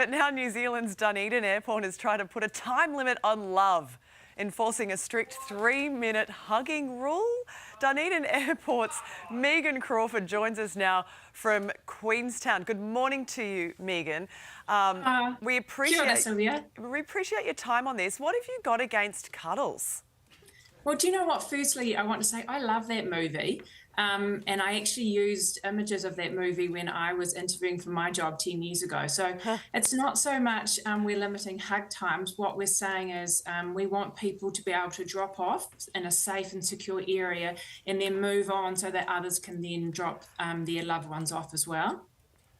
But now New Zealand's Dunedin Airport is trying to put a time limit on love, enforcing a strict 3-minute hugging rule. Dunedin Airport's Megan Crawford joins us now from Queenstown. Good morning to you, Megan. We appreciate your time on this. What have you got against cuddles? Well, do you know what? Firstly, I want to say I love that movie. And I actually used images of that movie when I was interviewing for my job 10 years ago. So it's not so much we're limiting hug times. What we're saying is we want people to be able to drop off in a safe and secure area and then move on so that others can then drop their loved ones off as well.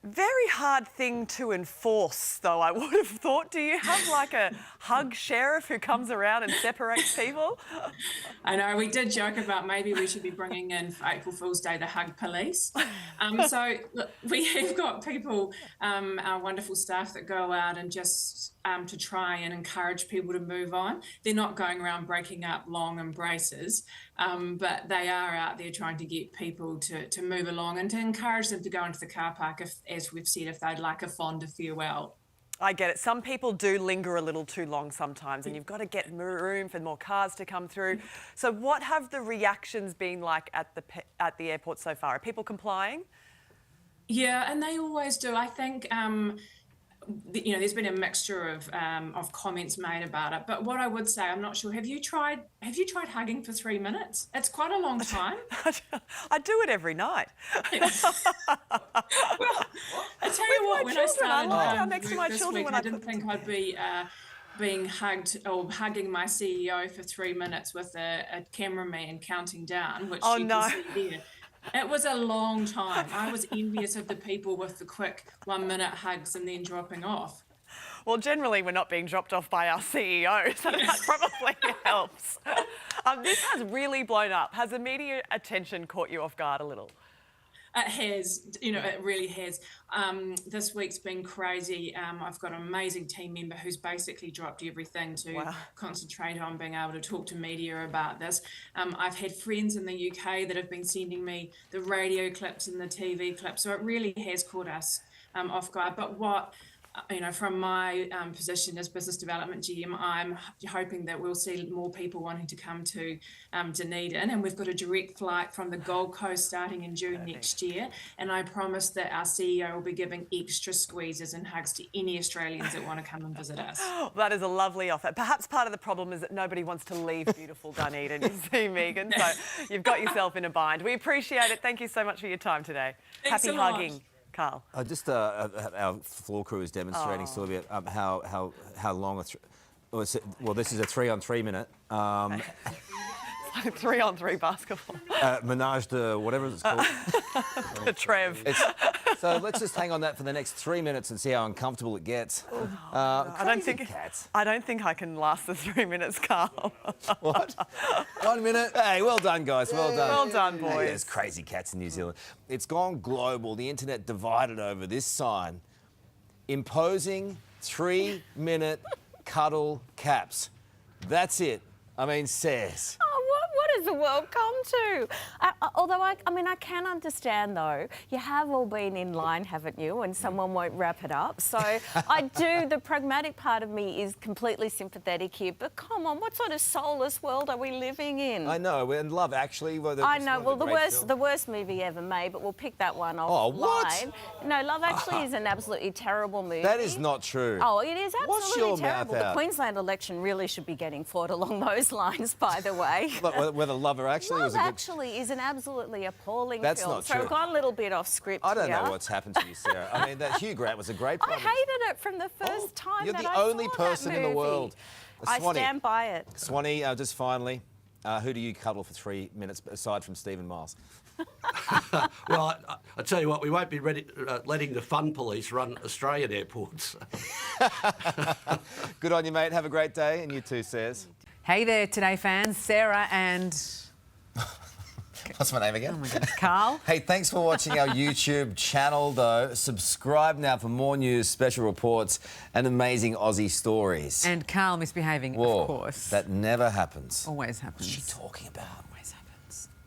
Very hard thing to enforce, though, I would have thought. Do you have like a hug sheriff who comes around and separates people? I know, we did joke about maybe we should be bringing in for April Fool's Day the hug police. So look, we have got people, our wonderful staff that go out and just to try and encourage people to move on. They're not going around breaking up long embraces, but they are out there trying to get people to move along and to encourage them to go into the car park, if, as we've said, if they'd like a fonder farewell. I get it. Some people do linger a little too long sometimes, and you've got to get room for more cars to come through. So what have the reactions been like at the airport so far? Are people complying? Yeah, and they always do. I think you know, there's been a mixture of comments made about it. But what I would say, I'm not sure. Have you tried hugging for 3 minutes? It's quite a long time. I do it every night. Well, I tell you what, when I started next to my this children, week, I didn't think I'd be being hugged or hugging my CEO for 3 minutes with a cameraman counting down, which you can see there. It was a long time. I was envious of the people with the quick 1 minute hugs and then dropping off. Well, generally we're not being dropped off by our CEO, so that probably helps. This has really blown up. Has the media attention caught you off guard a little? It has, you know, it really has. This week's been crazy. I've got an amazing team member who's basically dropped everything to concentrate on being able to talk to media about this. I've had friends in the UK that have been sending me the radio clips and the TV clips, so it really has caught us off guard. But what, you know, from my position as business development GM, I'm hoping that we'll see more people wanting to come to Dunedin, and we've got a direct flight from the Gold Coast starting in June next year, and I promise that our CEO will be giving extra squeezes and hugs to any Australians that want to come and visit us. Well, that is a lovely offer. Perhaps part of the problem is that nobody wants to leave beautiful Dunedin, you see, Megan, so you've got yourself in a bind. We appreciate it. Thank you so much for your time today. Thanks Happy hugging. Carl. Just our floor crew is demonstrating, Sylvia, how long well, this is a 3-on-3 minute. 3-on-3 basketball. Menage de whatever it's called. The Trev. So let's just hang on that for the next 3 minutes and see how uncomfortable it gets. I don't think I can last the 3 minutes, Carl. What? 1 minute? Hey, well done, guys. Well done. Well done, boys. Hey, there's crazy cats in New Zealand. It's gone global. The internet divided over this sign. Imposing 3-minute cuddle caps. That's it. I mean, says. What has the world come to? Although, I mean, I can understand, though. You have all been in line, haven't you? And someone won't wrap it up. So the pragmatic part of me is completely sympathetic here. But come on, what sort of soulless world are we living in? I know, and Love Actually. I know, well, the worst movie ever made, but we'll pick that one off. Oh, what? No, Love Actually is an absolutely terrible movie. That is not true. Oh, it is absolutely terrible. Mouth out? The Queensland election really should be getting fought along those lines, by the way. Whether Love Actually was a good... Love Actually is an absolutely appalling That's film. Not so true. we've gone a little bit off script I don't here. know what's happened to you, Sarah. I mean, that Hugh Grant was a great I hated it from the first time You're that the I only saw person that in the movie. world. I stand by it. Swanee, just finally, who do you cuddle for 3 minutes aside from Stephen Miles? Well, I tell you what, we won't be letting the fun police run Australian airports. Good on you, mate. Have a great day. And you too, Says. Hey there, Today fans. Sarah and... What's my name again? Oh my goodness, Carl. Hey, thanks for watching our YouTube channel, though. Subscribe now for more news, special reports, and amazing Aussie stories. And Carl misbehaving, Whoa, of course. That never happens. Always happens. What's she talking about?